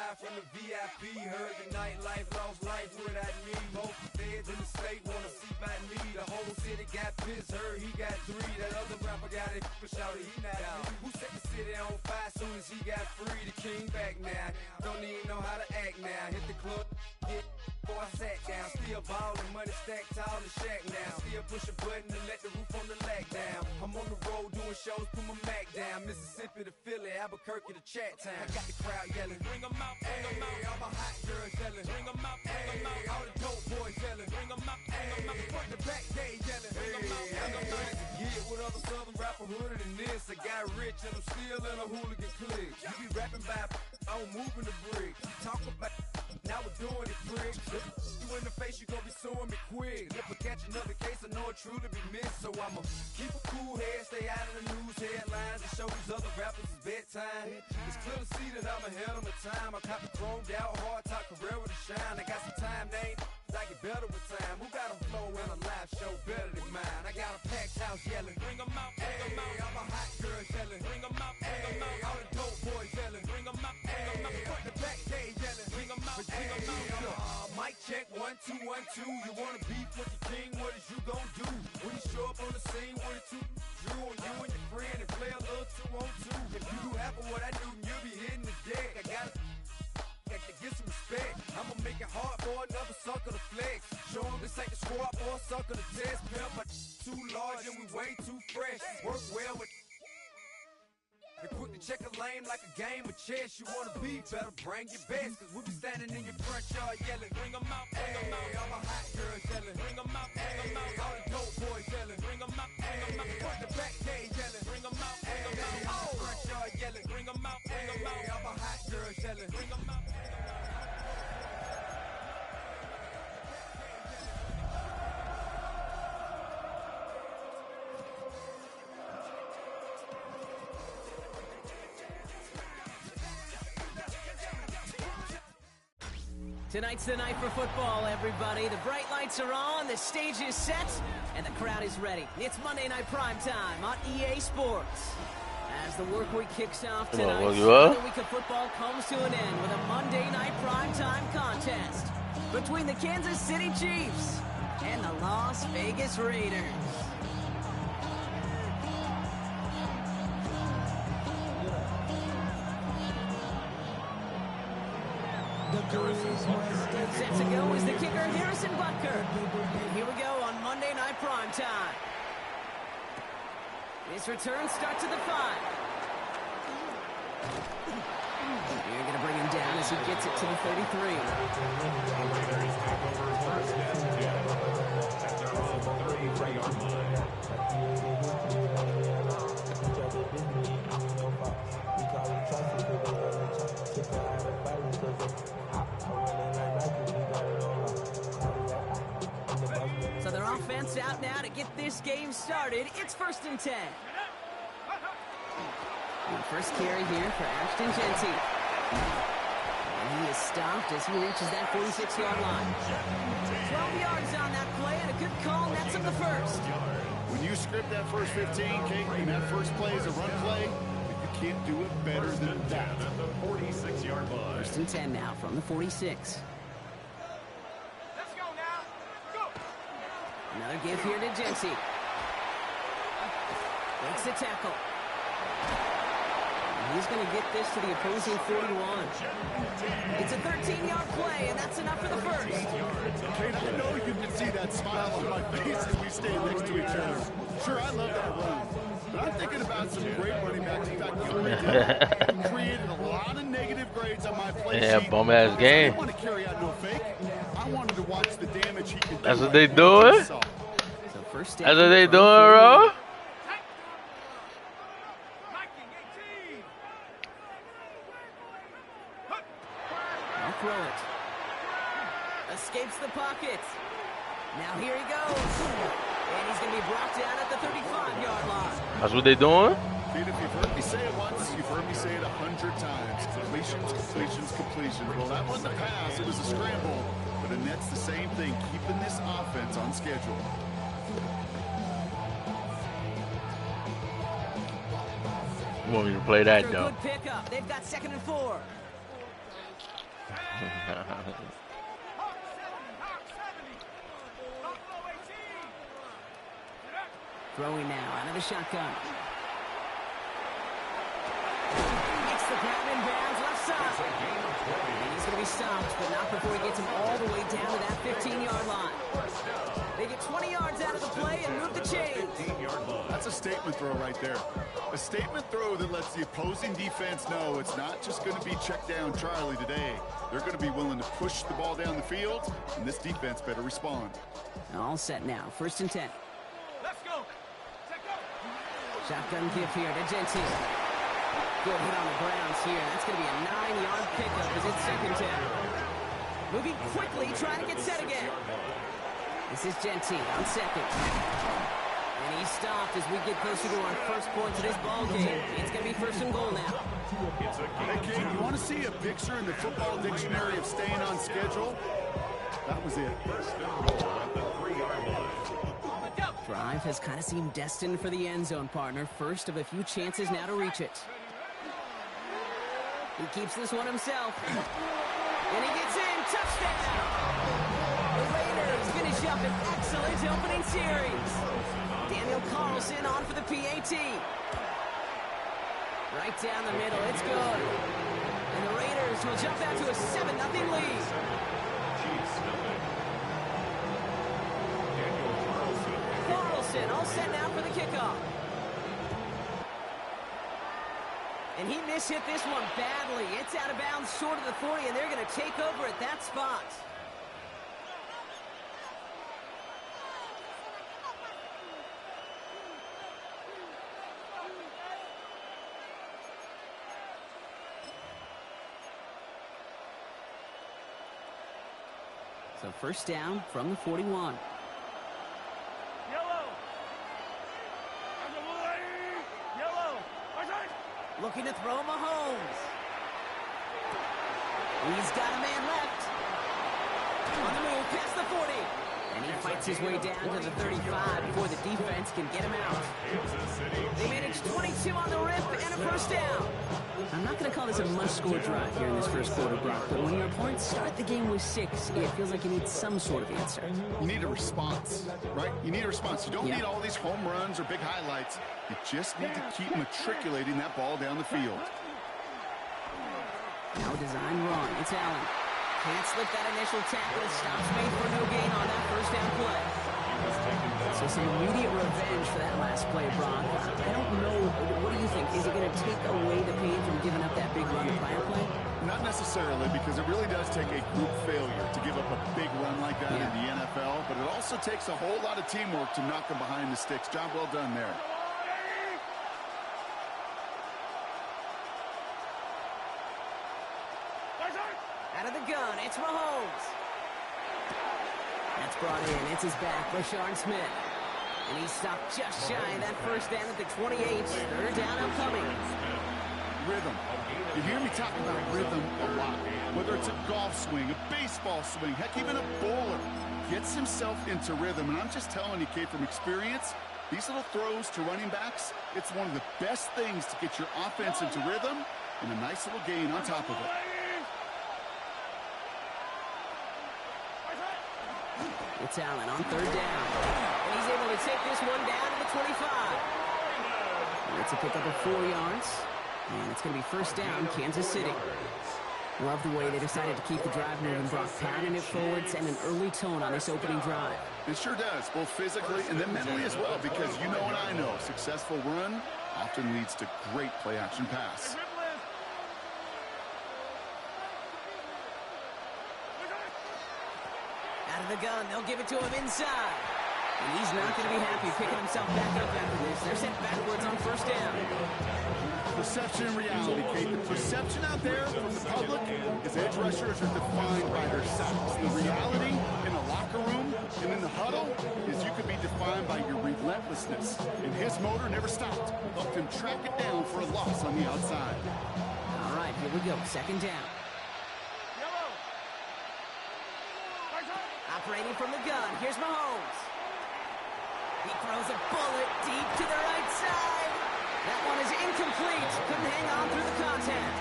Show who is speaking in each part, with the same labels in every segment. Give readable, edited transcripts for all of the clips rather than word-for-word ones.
Speaker 1: live from the VIP. Heard the nightlife, lost life without me. Most feds in the state wanna see by me. The whole city got pissed, heard he got 3. That other rapper got it, but shouted he not out. Who set the city on fire soon as he got free? The king back now, don't even know how to act now. Hit the club, get before I sat down. Still ballin', money stacked tall in the shack now. Still push a button and let the roof on the lag down. I'm on the road doing shows, put my Mac down. Mississippi to Philly, Albuquerque to Chat Town. I got the crowd yelling, bring 'em out, bring 'em out. All my hot girls yelling, bring 'em out, bring 'em out. All the dope boys yelling, bring 'em out, bring 'em out. Front to back, they yelling, bring 'em out, bring 'em out. Get with other southern rapper hooded than this. I got rich and I'm still in a hooligan clique. You be rapping by, I'm moving the bricks. You talk about, now we're doing it, pricks. You in the face, you gon' be suing me quick. If I catch another case, I know it truly be missed. So I'ma keep a cool head, stay out of the news headlines, and show these other rappers it's bedtime. It's clear to see that I'm ahead of my time. I caught the chromed out, hard top career with a shine. I got some time, they ain't I get better with time. Who got a flow and a live show better than mine? I got a packed house yelling, bring 'em out, bring 'em out. All my hot girls yelling, bring 'em out, bring 'em out. All the dope boys yelling, bring 'em out, bring 'em out. Front to back, they yelling, bring 'em out, bring 'em out. Mic check, 1 2 1 2. You wanna beef with the king? What is you gon' do when you show up on the scene with a 2 Drew on you and your friend and play a little 2 on 2? If you do half of what I do, then you'll be hitting the deck. I gotta get some respect. I'ma make it hard for another sucker to flex. Show 'em this ain't the squad or a sucker to test. Pimp, my too large and we way too fresh. Work well with and quick to check a lane like a game of chess. You wanna be better, bring your best. Cause we be standing in your front yard yelling, bring 'em out, bring 'em out. All my hot girls yelling, bring 'em out, bring 'em out. All the dope boys yelling, bring 'em out, bring 'em out. Front to back, they yelling, bring 'em out, bring 'em out. All the front yard yelling, bring 'em out, bring 'em out. All my hot girls yelling, bring 'em out.
Speaker 2: Tonight's the night for football, everybody. The bright lights are on, the stage is set, and the crowd is ready. It's Monday Night Primetime on EA Sports. As the work week kicks off tonight, another week of football comes to an end with a Monday Night Primetime contest between the Kansas City Chiefs and the Las Vegas Raiders. Set to go is the kicker, Harrison Butker. And here we go on Monday Night Primetime. His return starts at the 5. You're going to bring him down as he gets it to the 33. So their offense out now to get this game started. It's 1st and 10. And first carry here for Ashton Genty. And he is stopped as he reaches that 46-yard line. 12 yards on that play and a good call nets him the first.
Speaker 3: When you script that first 15, Kate, and that first play is a run play, you can't do it better than that.
Speaker 4: 46-yard line.
Speaker 2: 1st and 10 now from the 46.
Speaker 4: Let's go now. Go.
Speaker 2: Another give here to Genty. Makes the tackle. And he's going to get this to the opposing 41. It's a 13-yard play, and that's enough for the first.
Speaker 3: Kate, I know you can see that smile on my face as we stand next to each other. Sure, I love that run. But I'm thinking about some great running backs. In fact, you created a lot of negative grades on my play sheet.
Speaker 5: Bum-ass game.
Speaker 3: I didn't want to carry out no fake. I wanted to watch the damage he could do.
Speaker 5: That's what they doing?
Speaker 2: So first
Speaker 5: That's what they doing, bro?
Speaker 2: I'll throw it. Escapes the pocket. Now here he goes. And he's going to be brought down at the 35-yard line.
Speaker 5: That's what they doing?
Speaker 3: Dude, if you've heard me say it once, you've heard me say it 100 times. Completions, completions, completions. Well, that wasn't a pass. It was a scramble. But Annette's the same thing, keeping this offense on schedule.
Speaker 5: You want me to play that,
Speaker 2: After a
Speaker 5: though?
Speaker 2: good pickup, they've got 2nd and 4. Throwing now out of the shotgun. Gets the grab in bounds left side. And he's going to be stopped, but not before he gets him all the way down to that 15-yard line. They get 20 yards out of the play and move the chains.
Speaker 3: That's a statement throw right there. A statement throw that lets the opposing defense know it's not just going to be check down Charlie today. They're going to be willing to push the ball down the field, and this defense better respond.
Speaker 2: All set now. 1st and 10.
Speaker 4: Let's go.
Speaker 2: Shotgun give here to Gentile. Good hit on the grounds here. That's going to be a 9-yard pickup as it's 2nd down. Moving quickly, trying to get set again. This is Gentile on 2nd. And he's stopped as we get closer to our first points of this ball game. It's going to be 1st and goal now.
Speaker 3: Hey, Kate, you want to see a picture in the football dictionary of staying on schedule? That was it.
Speaker 2: Drive has kind of seemed destined for the end zone, partner. First of a few chances now to reach it. He keeps this one himself. And he gets in. Touchdown! The Raiders finish up an excellent opening series. Daniel Carlson on for the PAT. Right down the middle. It's good. And the Raiders will jump out to a 7-0 lead. Carlson all set now for the kickoff. And he mishit this one badly. It's out of bounds short of the 40, and they're going to take over at that spot. So 1st down from the 41. Looking to throw Mahomes. He's got a man left. On the move, past the 40. And he fights his way down to the 35 before the defense can get him out. They managed 22 on the rip and a 1st down. I'm not going to call this a must-score drive here in this 1st quarter, Brock, but when your opponents start the game with 6, it feels like you need some sort of answer.
Speaker 3: You need a response, right? You need a response. You don't need all these home runs or big highlights. You just need to keep matriculating that ball down the field.
Speaker 2: Now design wrong. It's Allen. Can't slip that initial tackle. Stops made for no gain on that 1st down play. So some immediate revenge for that last play, Brock. I don't know. What do you think? Is it going to take away the pain from giving up that big run the prior play?
Speaker 3: Not necessarily, because it really does take a group failure to give up a big run like that in the NFL, but it also takes a whole lot of teamwork to knock them behind the sticks. Job well done there.
Speaker 2: Out of the gun, it's Mahomes. That's brought in. It's his back, Rashard Smith. And he's stopped just shy of that 1st down at the 28. 3rd down upcoming.
Speaker 3: Rhythm. You hear me talk about rhythm a lot. Whether it's a golf swing, a baseball swing, heck, even a bowler gets himself into rhythm. And I'm just telling you, Kate, from experience, these little throws to running backs, it's one of the best things to get your offense into rhythm and a nice little gain on top of it.
Speaker 2: It's Allen on 3rd down. And he's able to take this one down to the 25. And it's a pickup of 4 yards. And it's going to be 1st down, Kansas City. Love the way they decided to keep the drive moving, Brock, pattern it forwards and an early tone on this opening drive.
Speaker 3: It sure does, both physically and then mentally as well, because you know and I know, successful run often leads to great play-action pass.
Speaker 2: Out of the gun, they'll give it to him inside. And he's not going to be happy picking himself back up after this. They're sent backwards on 1st down.
Speaker 3: Perception and reality, Kate. The perception out there from the public is edge rushers are defined by their sacks. The reality in the locker room and in the huddle is you could be defined by your relentlessness. And his motor never stopped. Helped him track it down for a loss on the outside.
Speaker 2: All right, here we go. 2nd down. Operating from the gun, here's Mahomes. He throws a bullet deep to the right side. That one is incomplete. Couldn't hang on through the contact.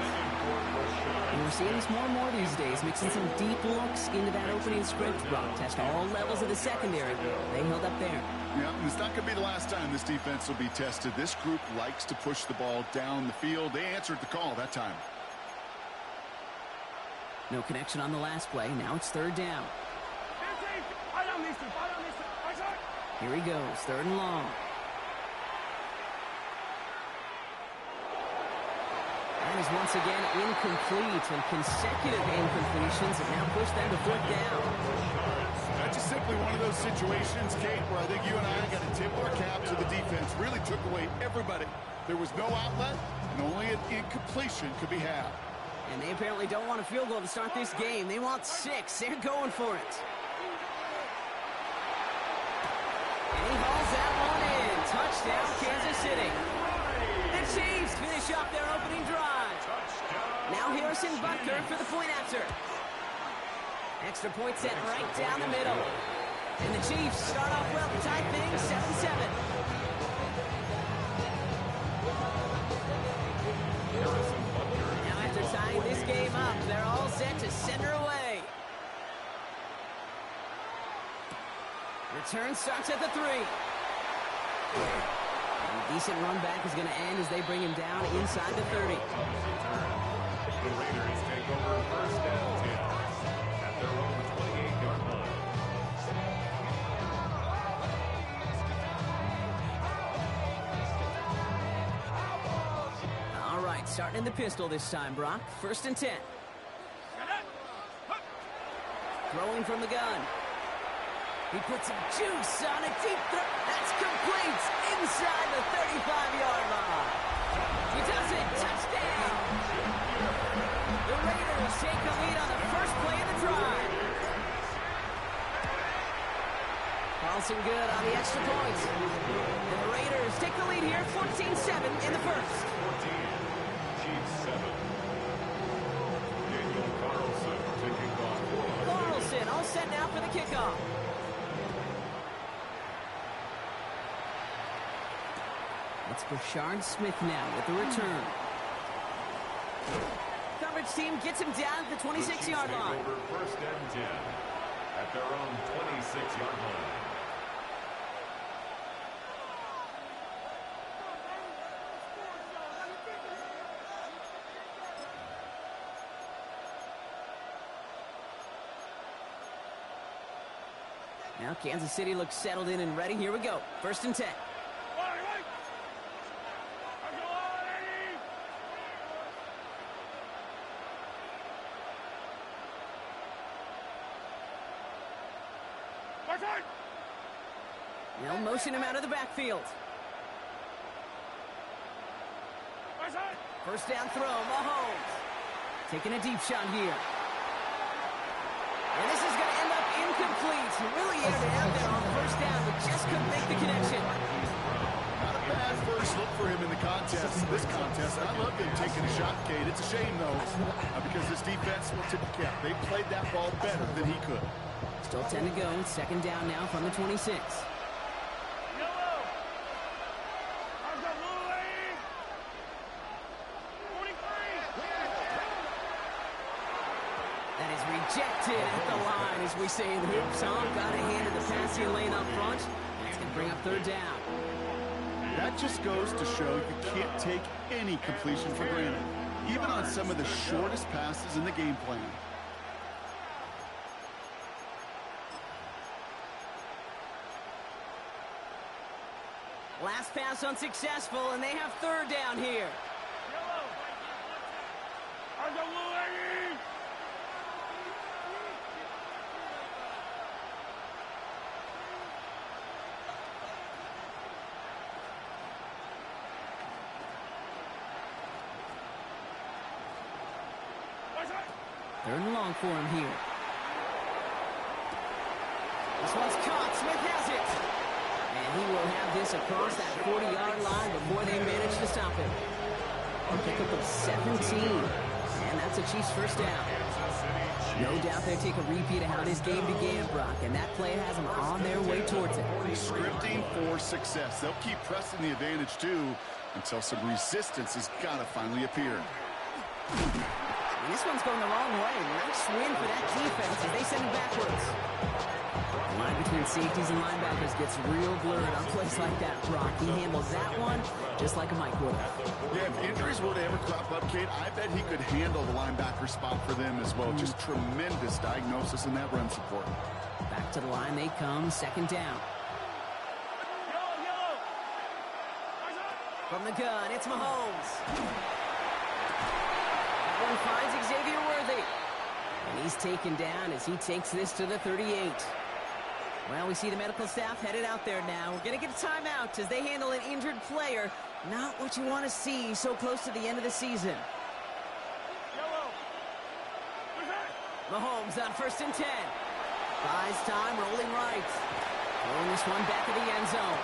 Speaker 2: we're seeing this more and more these days, mixing some deep looks into that opening script. Brock test all levels of the secondary. They held up there.
Speaker 3: Yeah, and it's not going to be the last time this defense will be tested. This group likes to push the ball down the field. They answered the call that time.
Speaker 2: No connection on the last play. Now it's third down. Here he goes, third and long. That is once again incomplete, and consecutive incompletions have now pushed them to fourth down.
Speaker 3: That's just simply one of those situations, Kate, where I think you and I got to tip our cap to the defense. Really took away everybody. There was no outlet, and only an incompletion could be had.
Speaker 2: And they apparently don't want a field goal to start this game. They want 6. They're going for it. And he hauls that one in. Touchdown, Kansas City. The Chiefs finish off their opening drive. Now Harrison Butker for the point after. Extra point set right down the middle. And the Chiefs start off well to tie things 7-7. Now after tying this game up, they're all set to send her away. Return starts at the 3. A decent run back is going to end as they bring him down inside the 30.
Speaker 4: The Raiders take over first down 10 at their own 28-yard line.
Speaker 2: All right, starting in the pistol this time, Brock. First and 10. Throwing from the gun. He puts some juice on a deep throw. That's complete inside the 35-yard line. He does it. Touchdown. The Raiders take the lead on the first play of the drive. Carlson good on the extra point. And the Raiders take the lead here, 14-7 in the first.
Speaker 4: 14, Chiefs 7. Daniel Carlson to kick off.
Speaker 2: Carlson all set now for the kickoff. It's Brashard Smith now with the return. Coverage team gets him down at the 26-yard line.
Speaker 4: Over first and 10 at their own 26-yard line.
Speaker 2: Now Kansas City looks settled in and ready. Here we go. First and 10. They'll motion him out of the backfield. First down throw, Mahomes. Taking a deep shot here. And this is going to end up incomplete. Really aired it out there on first down, but just couldn't make the connection.
Speaker 3: Not a bad first look for him in the contest. This contest, I love him taking a shot, Kate. It's a shame, though, because this defense will tip the cap. They played that ball better than he could.
Speaker 2: Still 10 to go. Second down now from the 26. That is rejected at the line, as we say in hoops. Got a hand in the passing lane up front. That's going to bring up third down.
Speaker 3: That just goes to show you can't take any completion for granted, even on some of the shortest passes in the game plan.
Speaker 2: Last pass unsuccessful, and they have third down here. Third and long for him here. This one's caught. Smith has it. And he will have this across that 40-yard line before they manage to stop him. Pick up of 17. And that's a Chiefs first down. No doubt they take a repeat of how this game began, Brock, and that play has them on their way towards it.
Speaker 3: Scripting for success. They'll keep pressing the advantage, too, until some resistance has got to finally appear.
Speaker 2: And this one's going the wrong way. Nice win for that defense as they send him backwards. The line between safeties and linebackers gets real blurred on plays like that, Brock. He handles that one just like a Mike would.
Speaker 3: Yeah, if injuries were to ever crop up, Kate, I bet he could handle the linebacker spot for them as well. Just tremendous diagnosis in that run support.
Speaker 2: Back to the line they come, second down. From the gun, it's Mahomes. That one finds Xavier Worthy. And he's taken down as he takes this to the 38. Well, we see the medical staff headed out there now. We're going to get a timeout as they handle an injured player. Not what you want to see so close to the end of the season. Mahomes on 1st and 10. Buys time, rolling right. Throwing this one back of the end zone.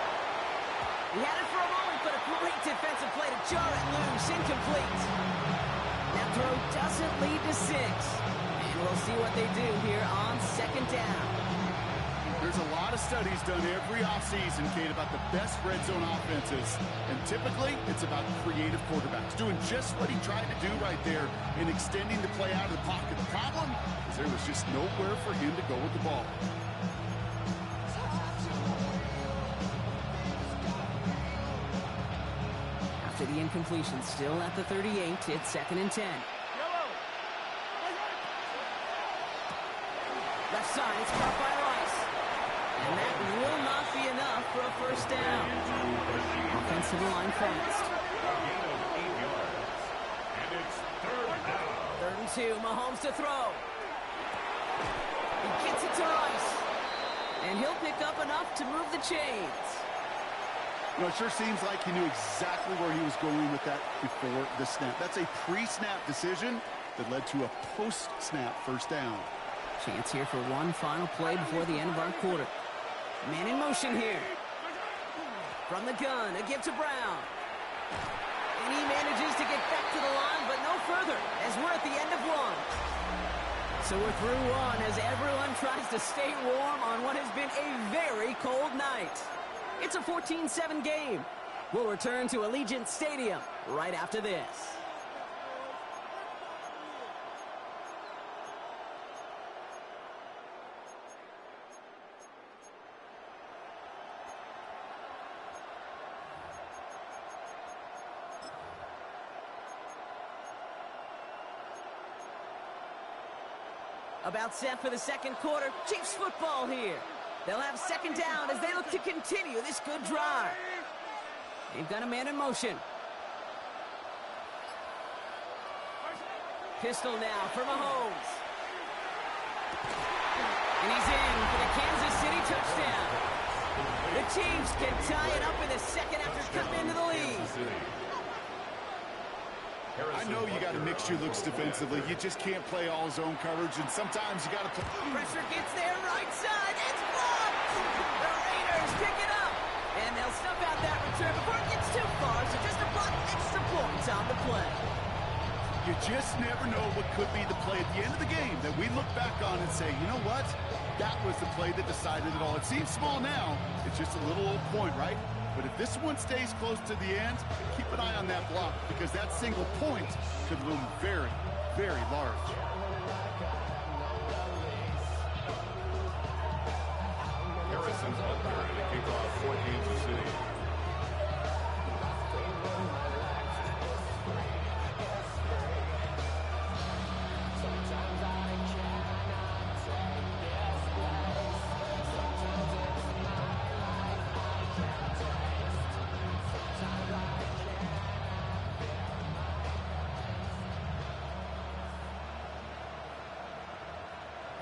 Speaker 2: He had it for a moment, but a great defensive play to jar it loose. Incomplete. That throw doesn't lead to 6. And we'll see what they do here on 2nd down.
Speaker 3: There's a lot of studies done every offseason, Kate, about the best red zone offenses. And typically, it's about creative quarterbacks doing just what he tried to do right there in extending the play out of the pocket. The problem is there was just nowhere for him to go with the ball.
Speaker 2: After the incompletion, still at the 38, it's 2nd and 10. Left side, it's caught by Rice. And that will not be enough for a 1st down. Offensive line fast.
Speaker 4: And it's 3rd down.
Speaker 2: 3rd and 2, Mahomes to throw. He gets it to Rice. And he'll pick up enough to move the chains.
Speaker 3: You know, it sure seems like he knew exactly where he was going with that before the snap. That's a pre-snap decision that led to a post-snap 1st down.
Speaker 2: Chance here for one final play before the end of our quarter. Man in motion here. From the gun, a give to Brown. And he manages to get back to the line, but no further, as we're at the end of 1. So we're through 1 as everyone tries to stay warm on what has been a very cold night. It's a 14-7 game. We'll return to Allegiant Stadium right after this. About set for the 2nd quarter. Chiefs football here. They'll have 2nd down as they look to continue this good drive. They've got a man in motion. Pistol now for Mahomes. And he's in for the Kansas City touchdown. The Chiefs can tie it up in the 2nd after cutting into the lead.
Speaker 3: I know you got to mix your looks defensively. You just can't play all zone coverage, and sometimes you got to play.
Speaker 2: Pressure gets there, right side. It's blocked. The Raiders pick it up, and they'll snuff out that return before it gets too far. So just a block, extra points on the play.
Speaker 3: You just never know what could be the play at the end of the game that we look back on and say, you know what? That was the play that decided it all. It seems small now. It's just a little old point, right? But if this one stays close to the end, keep an eye on that block because that single point could loom very, very large.
Speaker 4: Harrison's under and a kickoff for Kansas City.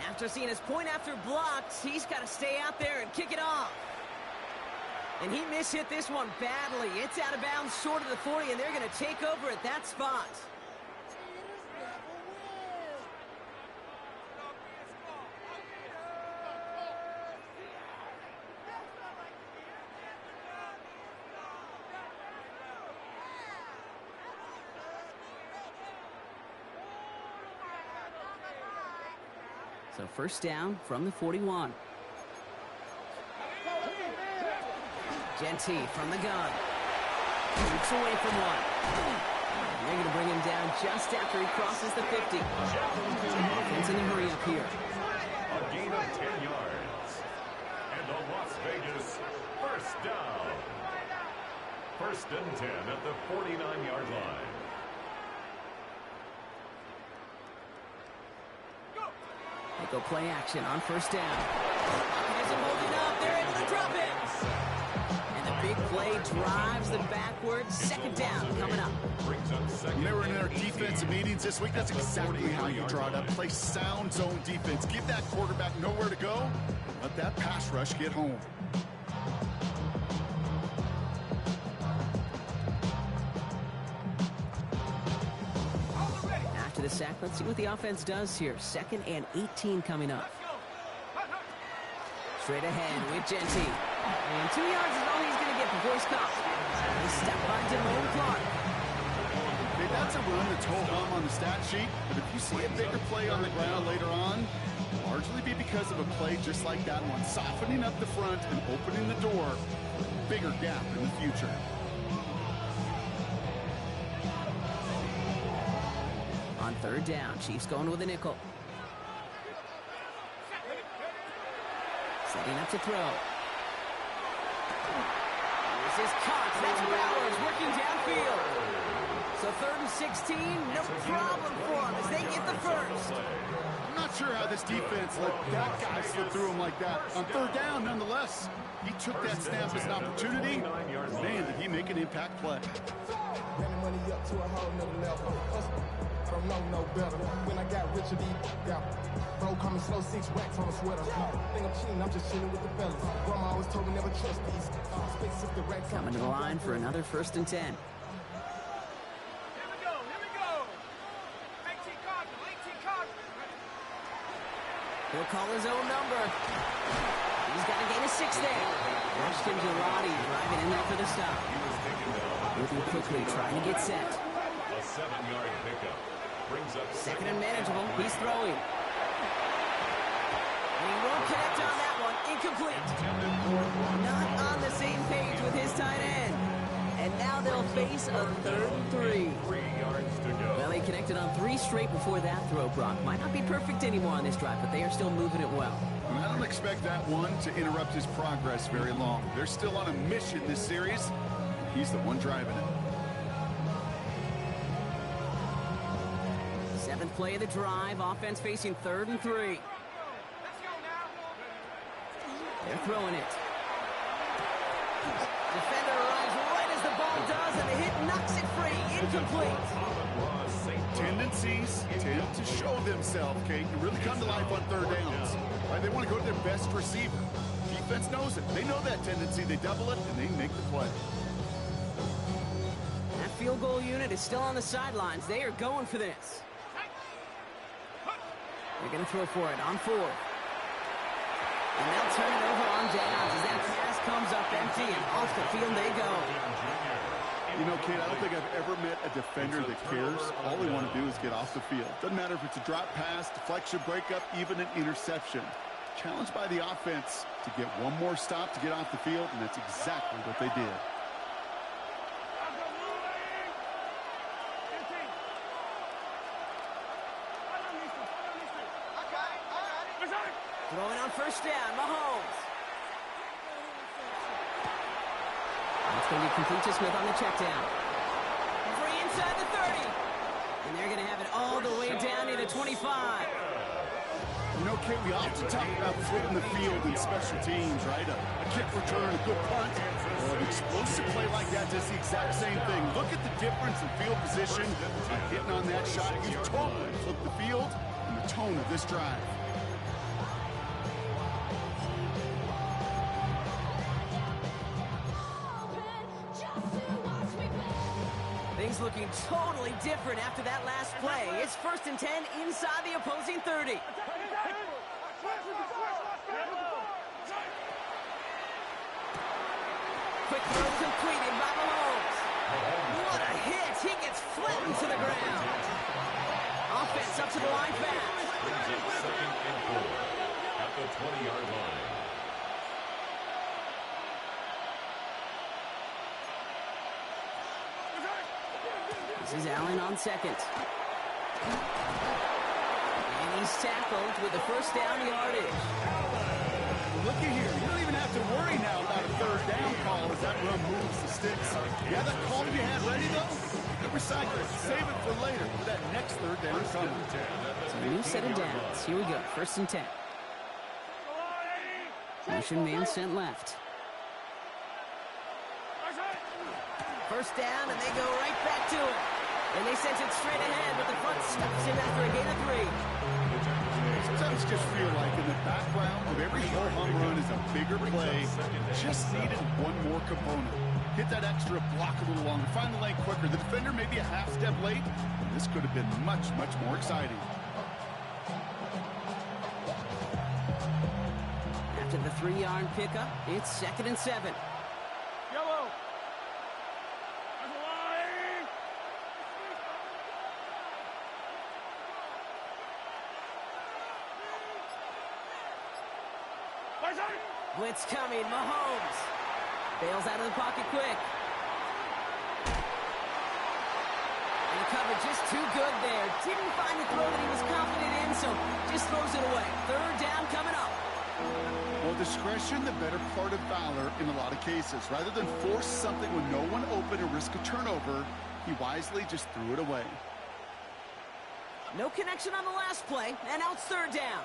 Speaker 2: After seeing his point after blocked, he's got to stay out there and kick it off. And he mishit this one badly. It's out of bounds short of the 40, and they're going to take over at that spot. So 1st down from the 41. Genty from the gun. Shoots away from one. They're going to bring him down just after he crosses the 50. Offense in a hurry up here.
Speaker 4: A gain of 10 yards. And the Las Vegas first down. First and 10 at the 49-yard line.
Speaker 2: They go play action on first down. It isn't holding up. They're able to drop it. And the big play drives them backwards. Second down coming up.
Speaker 3: When they were in our defensive meetings this week, that's exactly how you draw it up. Play sound zone defense. Give that quarterback nowhere to go. Let that pass rush get home.
Speaker 2: After the sack, let's see what the offense does here. 2nd and 18 coming up. Straight ahead with Genty. And 2 yards is all he's going to get before he's caught. They step by Damone Clark.
Speaker 3: Okay, that's a run that's whole hum on the stat sheet, but if you see a bigger play on the ground later on, it'll largely be because of a play just like that one, softening up the front and opening the door for a bigger gap in the future.
Speaker 2: On third down, Chiefs going with a nickel. Setting up to throw. This is caught. That's Bowers working downfield. So 3rd and 16, no problem for them as they get the first.
Speaker 3: I'm not sure how this defense let that guy slip through him like that. On third down, nonetheless, he took that snap as an opportunity. Man, did he make an impact play.
Speaker 6: Running money up to a whole nother level. Don't know no better. When I got Richard E. Yeah. Bro, coming slow, 6 racks on a sweater. Think I'm cheating, I'm just chilling with the fellas. Grandma always told me never trust these.
Speaker 2: Coming to the line for another 1st and 10.
Speaker 7: Here we go, here we go. 18 Cardinal.
Speaker 2: He'll call his own number. He's got to gain a 6 there. Ashton Gelati driving in there for the stop. Moving quickly, trying to get set.
Speaker 4: A 7-yard pickup. Brings up
Speaker 2: 2nd and manageable. He's throwing. And he won't connect on that one. Incomplete. Not on the same page with his tight end. And now they'll face a 3rd and 3.
Speaker 4: 3 yards to go.
Speaker 2: Well, he connected on 3 straight before that throw, Brock. Might not be perfect anymore on this drive, but they are still moving it well.
Speaker 3: And I don't expect that one to interrupt his progress very long. They're still on a mission this series. He's the one driving it.
Speaker 2: 7th play of the drive. Offense facing 3rd and 3. They're throwing it. Defender arrives right as the ball does, and the hit knocks it free. Incomplete.
Speaker 3: Tendencies tend to show themselves, Kate, and really come to life on third downs. Right? They want to go to their best receiver. Defense knows it. They know that tendency. They double it, and they make the play.
Speaker 2: That field goal unit is still on the sidelines. They are going for this. They're going to throw for it on 4th. And they'll turn it over on downs as that pass comes up empty, and off the field they go.
Speaker 3: You know, Kate, I don't think I've ever met a defender that cares. All they want to do is get off the field. Doesn't matter if it's a drop pass, deflection, breakup, even an interception. Challenged by the offense to get one more stop to get off the field, and that's exactly what they did.
Speaker 2: Throwing on first down, Mahomes. That's going to be complete to Smith on the check down. Free inside the 30. And they're going to have it all the way down near the 25.
Speaker 3: You know, Kate, we often talk about flipping the field in special teams, right? A kick return, a good punt. Well, an explosive play like that does the exact same thing. Look at the difference in field position. Hitting on that shot, you totally flip the field and the tone of this drive.
Speaker 2: Things looking totally different after that last play. It's 1st and 10 inside the opposing 30. Quick throw completed by Mahomes. What a hit. He gets flattened to the ground. Offense up to the line fast.
Speaker 4: Brings it 2nd and 4 at the 20-yard line.
Speaker 2: This is Allen on second. And he's tackled with the first down yardage.
Speaker 3: Looky here. You don't even have to worry now about a third down call as that run moves the sticks. Yeah, that call you had ready, though? Recycle it. Save it for later for that next third down coming.
Speaker 2: So a new set of downs. Here we go. 1st and 10. Motion man sent left. First down, and they go right back to it. And they sent it straight ahead, but the front stops him after a gain of 3.
Speaker 3: Sometimes you just feel like in the background of every ho-hum run is a bigger play. Just needed one more component. Hit that extra block a little longer. Find the lane quicker. The defender may be a half step late. And this could have been much, much more exciting.
Speaker 2: After the 3-yard pickup, it's 2nd and 7.
Speaker 7: Yellow.
Speaker 2: Blitz coming. Mahomes bails out of the pocket quick. And the cover just too good there. Didn't find the throw that he was confident in, so just throws it away. 3rd down coming up.
Speaker 3: Well, discretion, the better part of valor in a lot of cases. Rather than force something when no one open and risk a turnover, he wisely just threw it away.
Speaker 2: No connection on the last play, and now it's 3rd down.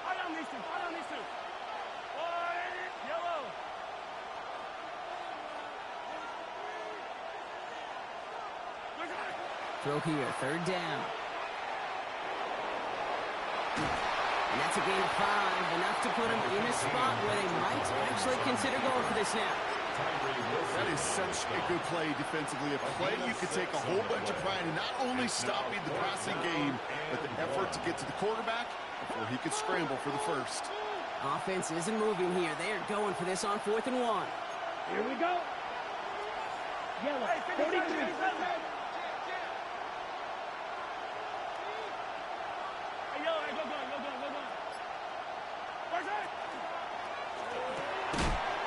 Speaker 7: I don't need to. Yellow.
Speaker 2: Throw here, 3rd down. And that's a gain of 5, enough to put him in a spot where they might actually consider going for this now.
Speaker 3: That is such a good play defensively. A play you could take a whole bunch of pride in not only stopping the passing game, but the effort to get to the quarterback before he could scramble for the first.
Speaker 2: Offense isn't moving here. They are going for this on 4th and 1.
Speaker 7: Here we go. Yellow. 43.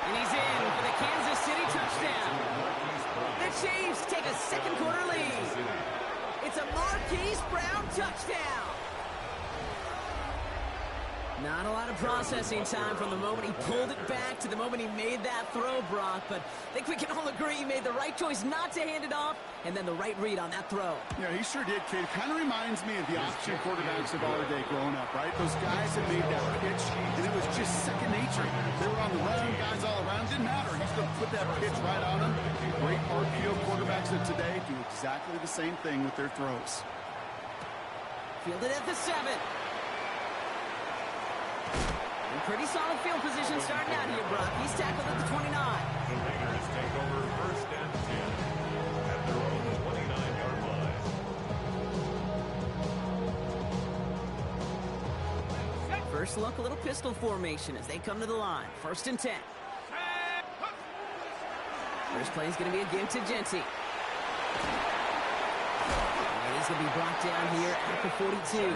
Speaker 2: And he's in for the Kansas City touchdown. The Chiefs take a 2nd quarter lead. It's a Marquise Brown touchdown. Not a lot of processing time from the moment he pulled it back to the moment he made that throw, Brock. But I think we can all agree he made the right choice not to hand it off, and then the right read on that throw.
Speaker 3: Yeah, he sure did, kid. Kind of reminds me of the option quarterbacks of our day growing up, right? Those guys that made that pitch, and it was just second nature. They were on the run, guys all around. Didn't matter. He's going to put that pitch right on them. Great RPO quarterbacks of today do exactly the same thing with their throws.
Speaker 2: Fielded at the 7. And pretty solid field position starting out here, Brock. He's tackled at the 29.
Speaker 4: The Raiders take over 1st and 10 at their own 29-yard line.
Speaker 2: First look, a little pistol formation as they come to the line. 1st and 10. First play is going to be a give to Genty. And he's going to be brought down here at the 42.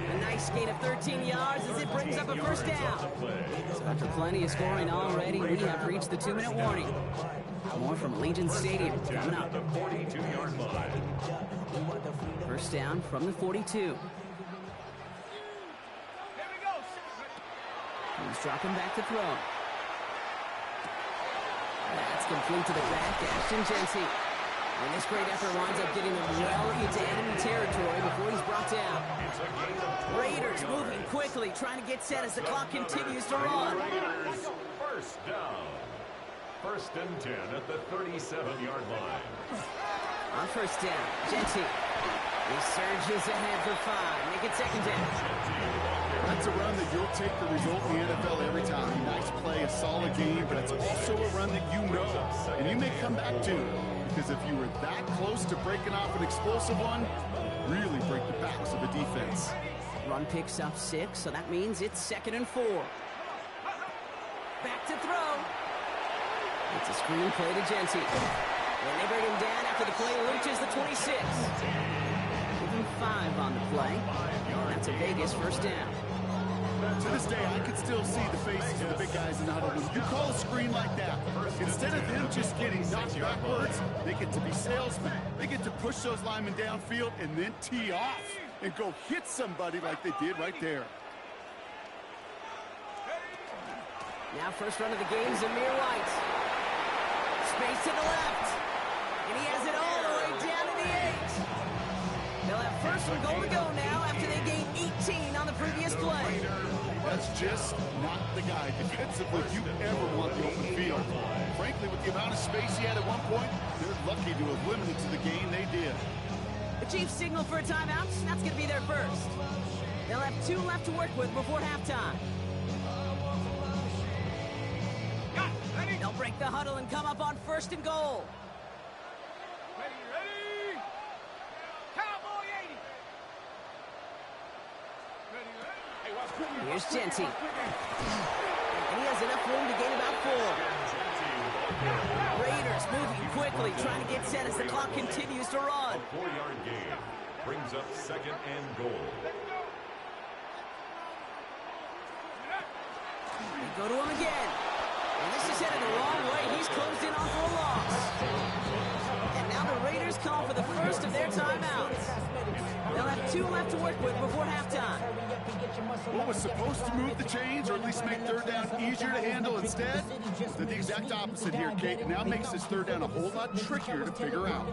Speaker 2: A nice gain of 13 yards as it brings up a 1st down. So after plenty of scoring already, we have reached the 2-minute warning. More from Allegiant Stadium coming up.
Speaker 4: The 42-yard line.
Speaker 2: 1st down from the 42. He's dropping back to throw. That's complete to the back, Ashton Genty. And this great effort winds up getting him well into enemy territory before he's brought down. Raiders moving quickly, trying to get set as the clock continues to run.
Speaker 4: Raiders, 1st down. 1st and 10 at the 37-yard line.
Speaker 2: On 1st down, Genty. He surges ahead for 5. Make it 2nd down.
Speaker 3: That's a run that you'll take the result in the NFL every time. Nice play, a solid game, but it's also a run that you know, and you may come back to. Because if you were that close to breaking off an explosive one, really break the backs of the defense.
Speaker 2: Run picks up 6, so that means it's 2nd and 4. Back to throw. It's a screen play to Genty. And they bring him down after the play reaches the 26. Give him 5 on the play. That's a Vegas 1st down.
Speaker 3: To this day, I can still see the faces of the big guys in the huddle. When you call a screen like that, instead of them just getting knocked backwards, they get to be salesmen. They get to push those linemen downfield and then tee off and go hit somebody like they did right there.
Speaker 2: Now first run of the game, Zamir White. Space to the left. And he has it all the way down to the 8. They'll have first and goal to go now after they gained 18 on the previous play.
Speaker 3: That's just not the guy defensively you ever want the open field. Frankly, with the amount of space he had at one point, they're lucky to have limited to the game they did.
Speaker 2: The Chiefs signal for a timeout. That's going to be their first. They'll have 2 left to work with before halftime. They'll break the huddle and come up on first and goal.
Speaker 7: Ready? Cowboy 80.
Speaker 2: Here's Genty. And he has enough room to gain about 4. Raiders moving quickly, trying to get set as the clock continues to run.
Speaker 4: A 4-yard gain brings up second and goal.
Speaker 2: They go to him again. And this is headed the wrong way. He's closed in on for a loss. And now the Raiders call for the first of their timeouts. They'll have 2 left to work with before halftime.
Speaker 3: What was supposed to move the chains, or at least make third down easier to handle instead, did the exact opposite here, Kate. Now makes this third down a whole lot trickier to figure out.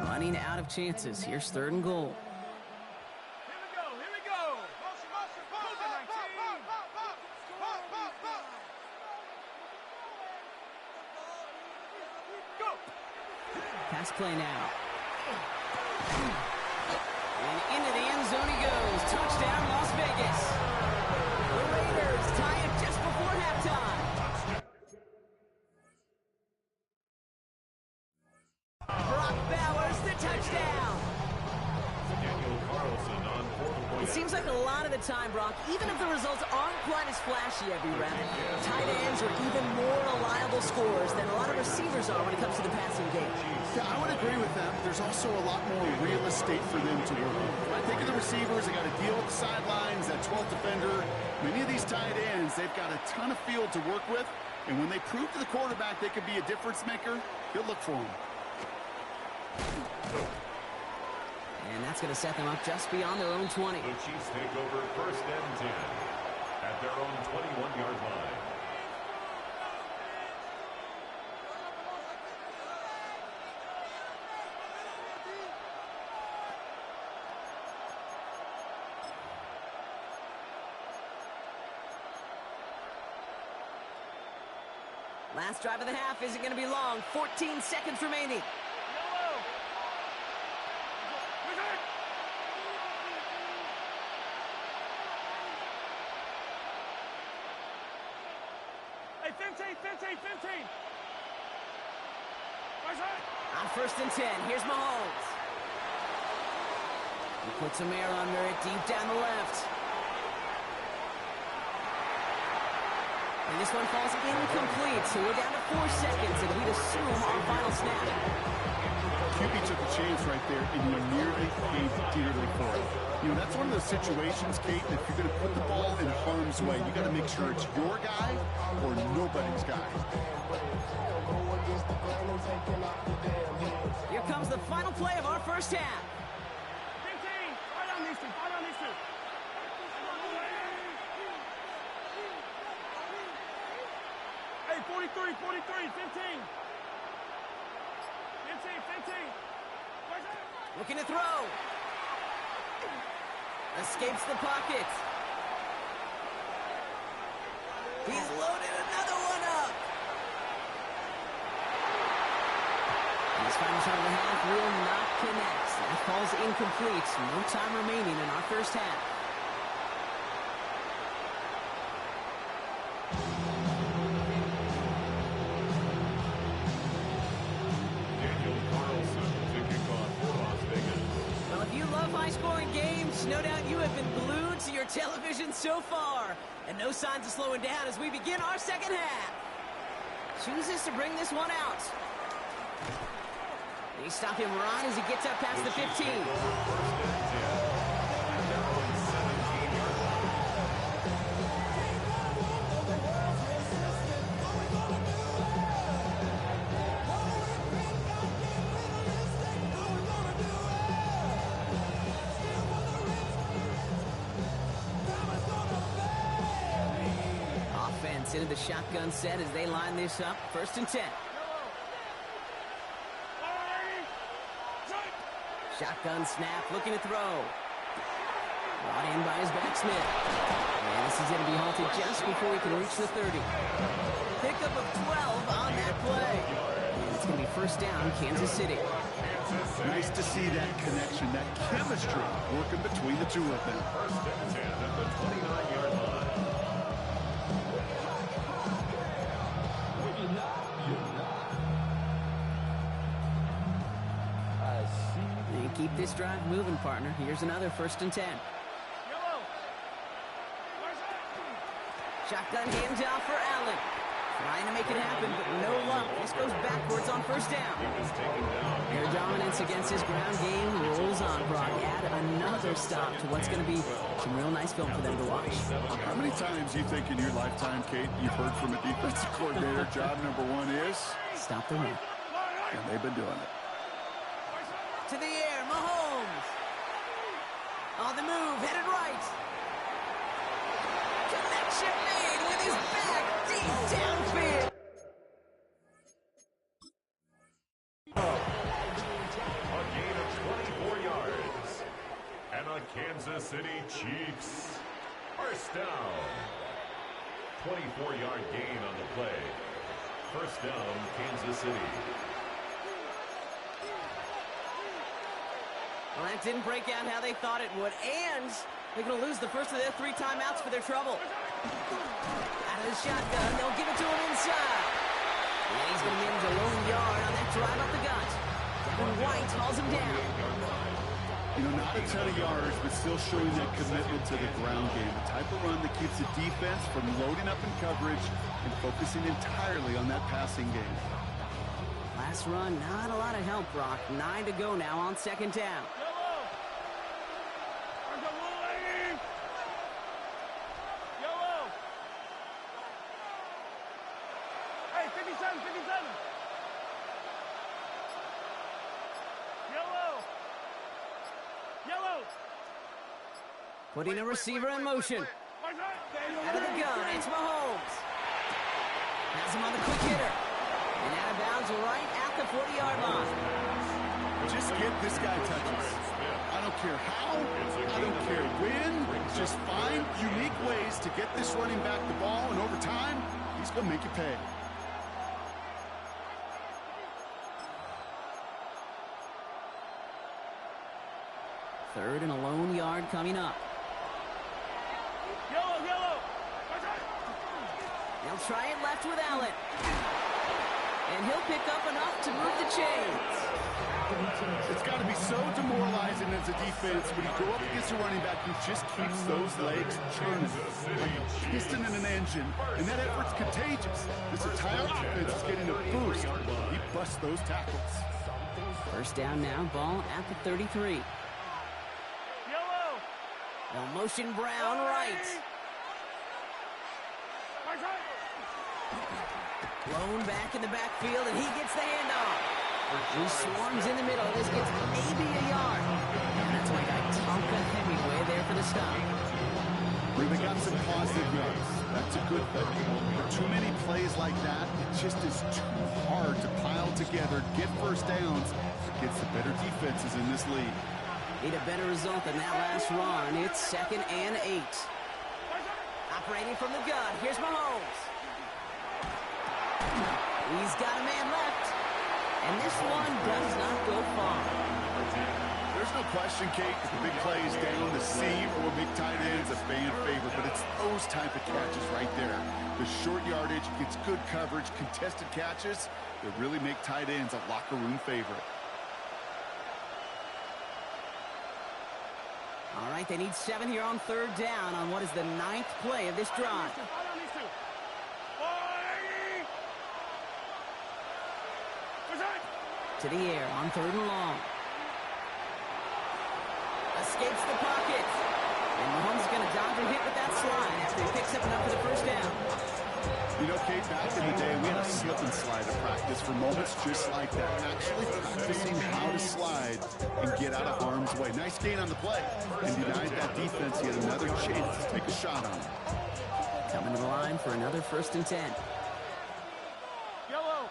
Speaker 2: Running out of chances. Here's third and goal.
Speaker 7: Here we go. Go.
Speaker 2: Pass play now. And into the end zone he goes. Touchdown, Las Vegas. The Raiders tie it just before halftime. Brock Bowers, the touchdown. It seems like a lot of the time, Brock, even if the results aren't quite as flashy every round, tight ends are even more reliable scorers than a lot of receivers are when it comes to the passing game.
Speaker 3: Yeah, I would agree with them. There's also a lot more real estate for them to work with. When I think of the receivers, they got to deal with the sidelines, that 12th defender. Many of these tight ends, they've got a ton of field to work with, and when they prove to the quarterback they could be a difference maker, good look for them.
Speaker 2: And that's going to set them up just beyond their own 20.
Speaker 4: The Chiefs take over first and 10 at their own 21-yard line.
Speaker 2: Last drive of the half isn't going to be long. 14 seconds remaining. On first and 10, here's Mahomes. He puts a mare under it deep down the left. And this one falls incomplete, so we're down to 4 seconds, and we'd assume our final snap.
Speaker 3: QB took a chance right there, and he nearly paid dearly for it. You know, that's one of those situations, Kate, that if you're going to put the ball in harm's way, you got to make sure it's your guy or nobody's guy.
Speaker 2: Here comes the final play of our first half.
Speaker 7: 15. Right on these two. Hey, 43, 15. 15.
Speaker 2: Looking to throw. Escapes the pocket. He's loaded another one up. This final shot of the half will not connect. That falls incomplete. No time remaining in our first half. Well, if you love high-scoring games, no doubt you have been glued to your television so far. And no signs of slowing down as we begin our second half. Chooses to bring this one out. They stop him right as he gets up past the 15. Offense into the shotgun set as they line this up. 1st and 10. Shotgun snap, looking to throw. Brought in by his backsmith. And this is going to be halted just before he can reach the 30. Pickup of 12 on that play. And it's going to be 1st down, Kansas City.
Speaker 3: Nice to see that connection, that chemistry working between the two of them.
Speaker 4: 1st and 10 at the 29-yard line.
Speaker 2: And keep this drive moving, partner. Here's another 1st and 10. Shotgun handoff for Allen. Trying to make it happen, but no luck. This goes backwards on 1st down. Their dominance against his ground game rolls on, Brock. Add another stop to what's going to be some real nice film for them to watch.
Speaker 3: How many times do you think in your lifetime, Kate, you've heard from a defensive coordinator, job number 1 is?
Speaker 2: Stop the run.
Speaker 3: And they've been doing it.
Speaker 2: To the air, Mahomes. On the move, headed right. Connection made with his back deep downfield.
Speaker 4: A gain of 24 yards. And a Kansas City Chiefs 1st down. 24-yard gain on the play. 1st down, Kansas City.
Speaker 2: Well, that didn't break out how they thought it would, and they're going to lose the first of their 3 timeouts for their trouble. Out of the shotgun, they'll give it to him inside. And he's going to manage a lone yard on that drive up the gut. Devin White hauls him down.
Speaker 3: You know, not a ton of yards, but still showing that commitment to the ground game. The type of run that keeps the defense from loading up in coverage and focusing entirely on that passing game.
Speaker 2: Last run, not a lot of help, Brock. 9 to go now on 2nd down.
Speaker 7: Hey, 57, 57. Yellow.
Speaker 2: Putting a receiver in motion. Out of the gun, it's Mahomes. Has him on the quick hitter. And out of bounds right at the 40-yard line.
Speaker 3: Just get this guy touches. I don't care how, I don't care when. Just find unique ways to get this running back the ball, and over time, he's going to make you pay.
Speaker 2: Third and a lone yard coming up.
Speaker 7: Yellow.
Speaker 2: They'll try it left with Allen. And he'll pick up enough to move the chains.
Speaker 3: It's got to be so demoralizing as a defense when you go up against a running back who just keeps those legs churning like a piston in an engine, and that effort's contagious. This entire offense is getting a boost. He busts those tackles.
Speaker 2: 1st down now, ball at the 33. They'll motion Brown right. Blown back in the backfield, and he gets the handoff. He swarms in the middle. This gets maybe a yard. And that's my guy, Tonka Hemingway, there for the stop.
Speaker 3: They got some positive yards. That's a good thing. But too many plays like that, it just is too hard to pile together, get 1st downs against the better defenses in this league.
Speaker 2: Need a better result than that last run. It's 2nd and 8. Operating from the gun. Here's Mahomes. He's got a man left. And this one does not go far.
Speaker 3: There's no question, Kate, if the big play is down, the seam or big tight ends a fan favorite, but it's those type of catches right there. The short yardage, gets good coverage, contested catches that really make tight ends a locker room favorite.
Speaker 2: All right, they need 7 here on 3rd down on what is the 9th play of this drive. To the air on 3rd and long. Escapes the pocket. And Mahomes is going to dodge a hit with that slide after he picks up enough for the first down.
Speaker 3: You know, Kate, back in the day, we had a slip and slide at practice for moments just like that. Actually practicing how to slide and get out of harm's way. Nice gain on the play. And denied that defense. He had another chance to take a shot on him.
Speaker 2: Coming to the line for another 1st and 10.
Speaker 7: Yellow.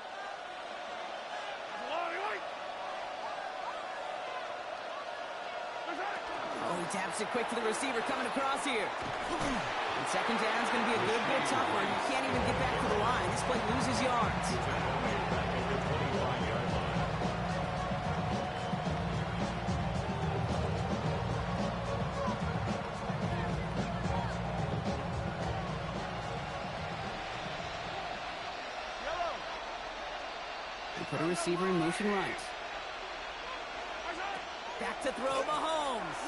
Speaker 2: Oh, he taps it quick to the receiver coming across here. And 2nd down is going to be a good bit tougher. You can't even get back to the line. This play loses yards. They put a receiver in motion right. Back to throw Mahomes.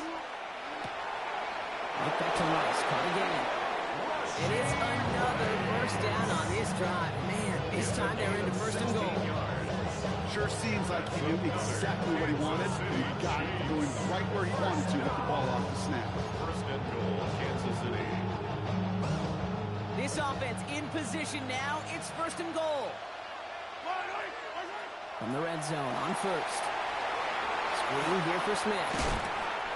Speaker 2: Right back to Rice. Caught again. It is another 1st down on this drive. Man, this time they're into 1st and goal.
Speaker 3: Sure seems like he knew exactly what he wanted. He got it going right where he wanted to with the ball off the snap.
Speaker 4: 1st and goal, Kansas City.
Speaker 2: This offense in position now. It's 1st and goal. From the red zone on 1st. Screen here for Smith.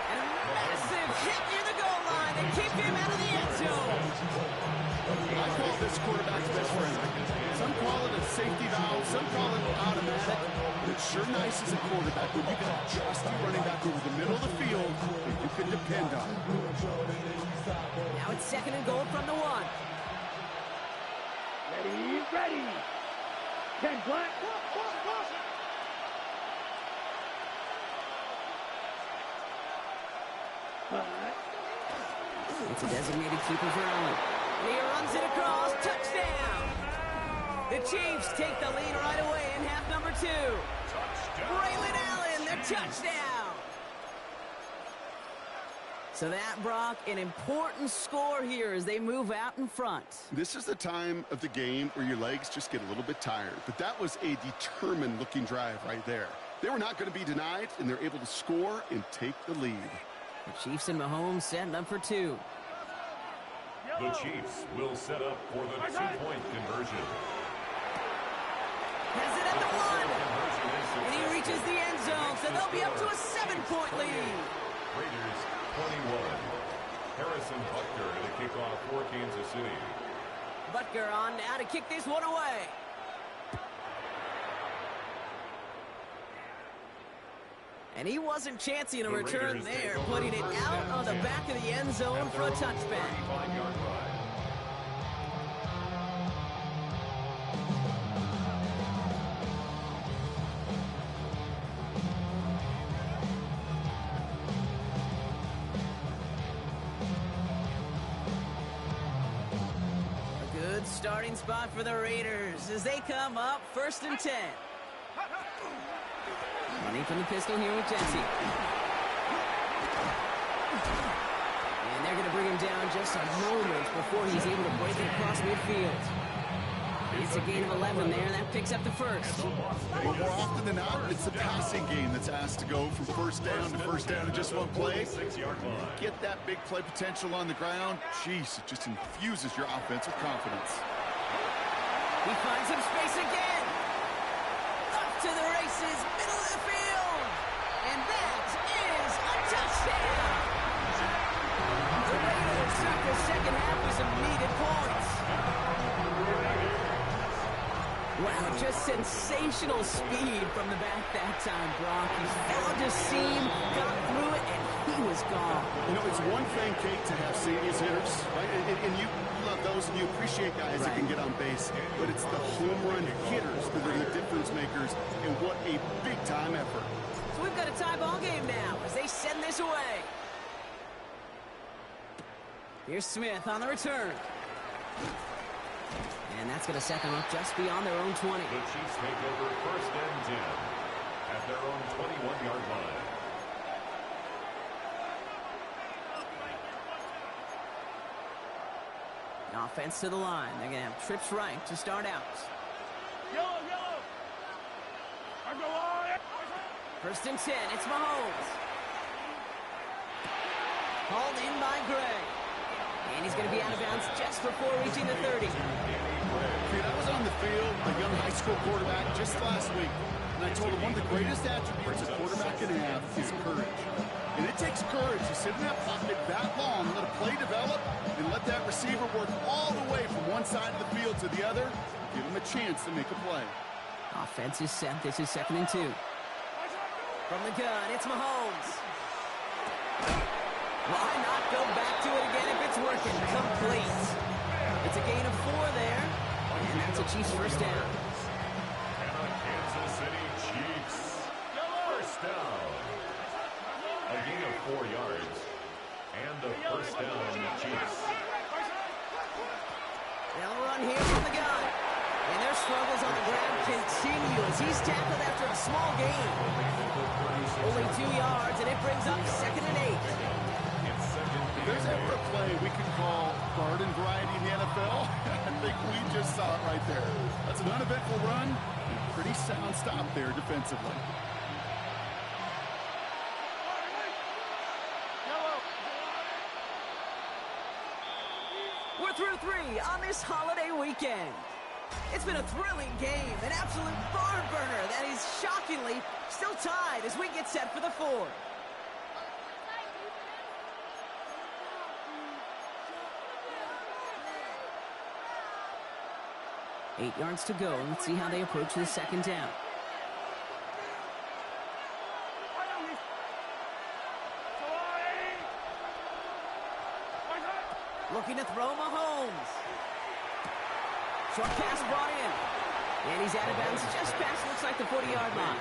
Speaker 2: And a massive hit near the goal line to keep him out of the end zone.
Speaker 3: I call this quarterback's best friend. Some call it a safety valve, some call it automatic. It's sure nice as a quarterback when you got a trusty running back over the middle of the field that you can depend on.
Speaker 2: Now it's 2nd and goal from the 1.
Speaker 7: Ready. 10 black.
Speaker 2: It's a designated keeper for Allen. And he runs it across. Touchdown! The Chiefs take the lead right away in half number 2. Braylon Allen, the touchdown! So that, Brock, an important score here as they move out in front.
Speaker 3: This is the time of the game where your legs just get a little bit tired. But that was a determined-looking drive right there. They were not going to be denied, and they're able to score and take the lead.
Speaker 2: The Chiefs and Mahomes setting up for 2.
Speaker 4: The Chiefs will set up for the 2-point conversion.
Speaker 2: Has it at the 1. And he reaches the end zone, so they'll be up to a 7-point lead.
Speaker 4: Raiders 21. Harrison Butker to kick off for Kansas City.
Speaker 2: Butker on now to kick this one away. And he wasn't chancing a return there, putting it out on the back of the end zone for a touchback. A good starting spot for the Raiders as they come up 1st and 10. Running from the pistol here with Jesse. And they're going to bring him down just a moment before he's able to break it across midfield. It's a gain of 11 there. That picks up the 1st.
Speaker 3: Well, more often than not, it's the passing game that's asked to go from 1st down to 1st down in just one play. Get that big play potential on the ground. Jeez, it just infuses your offense with confidence.
Speaker 2: He finds some space again. Up to the races, middle of the field. And that is a touchdown. The Raiders start the 2nd half with some needed points. Wow, just sensational speed from the back that time, Brock. He found his seam, got through it, and he was gone.
Speaker 3: You know, it's one thing, Kate, to have serious hitters, right? And you love those, and you appreciate guys that can get on base. But it's the home run hitters that are the difference makers, and what a big-time effort.
Speaker 2: So we've got a tie ball game now as they send this away. Here's Smith on the return. And that's going to set them up just beyond their own 20.
Speaker 4: The Chiefs take over 1st and 10 at their own 21-yard line.
Speaker 2: Offense to the line. They're going to have trips right to start out.
Speaker 7: Yellow. I go on.
Speaker 2: First and 10, it's Mahomes. Hauled in by Gray. And he's going to be out of bounds just before reaching the 30.
Speaker 3: Dude, I was on the field, a young high school quarterback, just last week. And I told him one of the greatest attributes a quarterback can have is courage. And it takes courage to sit in that pocket that long, let a play develop, and let that receiver work all the way from one side of the field to the other, give him a chance to make a play.
Speaker 2: Offense is set. This is 2nd and 2. From the gun, it's Mahomes. Why not go back to it again if it's working? Complete. It's a gain of 4 there, and that's a Chiefs first down.
Speaker 4: And the Kansas City Chiefs. First down. A gain of 4 yards. And a first down, Chiefs.
Speaker 2: They'll run here from the gun. And their struggles on the ground continue as he's tackled after a small gain. Only 2 yards, and it brings up 2nd and 8.
Speaker 3: There's ever a play we can call garden variety in the NFL. I think we just saw it right there. That's an uneventful run and a pretty sound stop there defensively.
Speaker 2: We're through 3 on this holiday weekend. It's been a thrilling game, an absolute barn burner that is shockingly still tied as we get set for the 4th. Eight yards to go. Let's see how they approach the 2nd down. Looking to throw Mahomes. Short pass brought in. And he's out of bounds just past, looks like, the 40-yard line.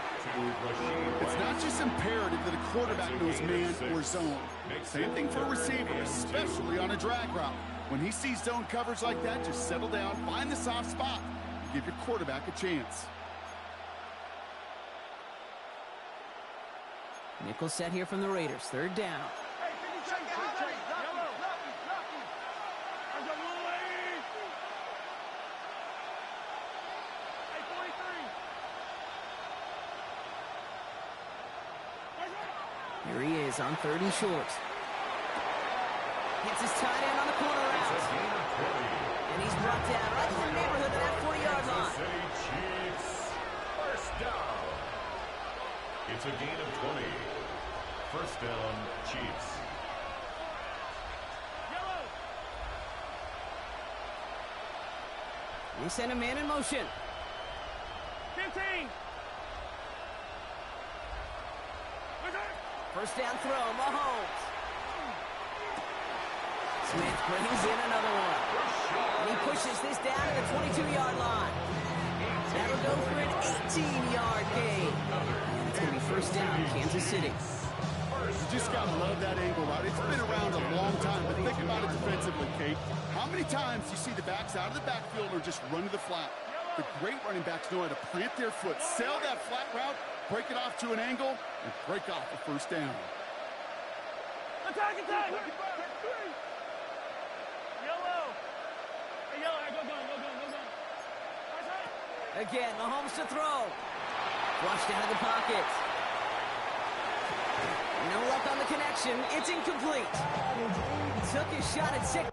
Speaker 3: It's not just imperative that a quarterback knows man or zone. Same thing for a receiver, especially on a drag route. When he sees zone coverage like that, just settle down, find the soft spot, and give your quarterback a chance.
Speaker 2: Nickel set here from the Raiders. 3rd down. Here he is on 3rd and short. Gets his tight end on the corner route. And he's brought down right in the neighborhood of that 40-yard line.
Speaker 4: Chiefs. First down. It's a gain of 20. First down, Chiefs.
Speaker 2: They send a man in motion.
Speaker 7: 15.
Speaker 2: First down throw, Mahomes. Smith brings in another one. And he pushes this down to the 22-yard line. That'll go for an 18-yard gain. And it's going to be first down, Kansas City.
Speaker 3: You just got to love that angle route. It's been around a long time, but think about it defensively, Kate. How many times do you see the backs out of the backfield or just run to the flat? The great running backs know how to plant their foot, sail that flat route, break it off to an angle, and break off a first down.
Speaker 7: Attack, attack! Yellow! Hey, yellow, go gun.
Speaker 2: Again, Mahomes to throw. Flushed out of the pocket. No luck on the connection. It's incomplete. Took his shot at 6.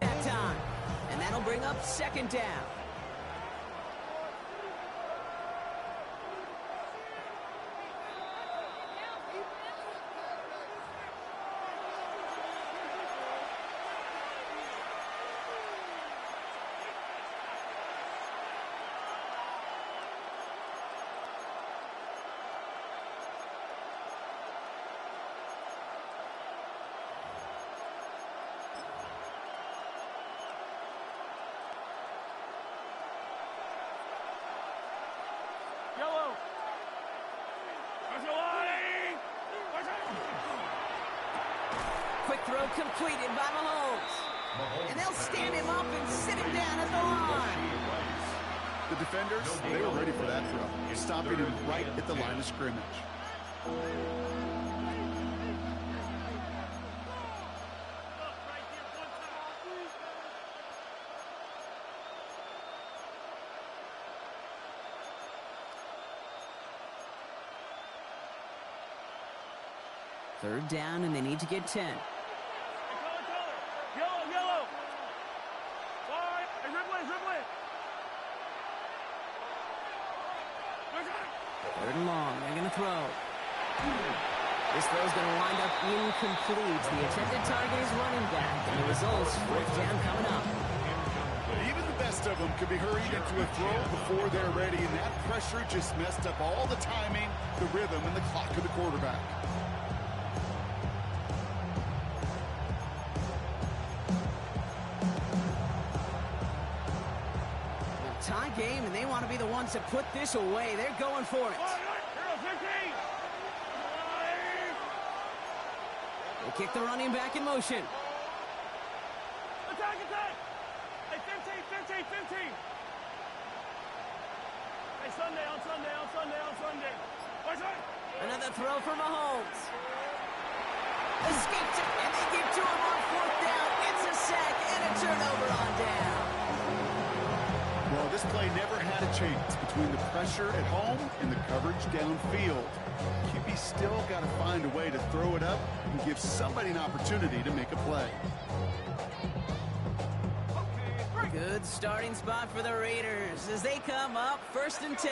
Speaker 2: That time. And that'll bring up 2nd down. Quick throw completed by Mahomes. And they'll stand him up and sit him down at the line.
Speaker 3: The defenders, they were ready for that throw, stopping him right at the line of scrimmage.
Speaker 2: Third down, and they need to get 10.
Speaker 7: Hey, color. Yellow, yellow. Sorry. Hey, dribble it.
Speaker 2: Third and long. They're going to throw. This throw's going to wind up incomplete. The intended target is running back, and the results, fourth down coming up.
Speaker 3: Even the best of them could be hurried into a throw before they're ready, and that pressure just messed up all the timing, the rhythm, and the clock of the quarterback.
Speaker 2: Tie game, and they want to be the ones to put this away. They're going for it. They kick the running back in motion.
Speaker 7: Attack. Hey, 15. Hey, Sunday.
Speaker 2: Another throw for Mahomes. Escaped it, and they get to him on fourth down. It's a sack and a turnover on down.
Speaker 3: Well, this play never had a chance between the pressure at home and the coverage downfield. QB still got to find a way to throw it up and give somebody an opportunity to make a play.
Speaker 2: Good starting spot for the Raiders as they come up first and 10.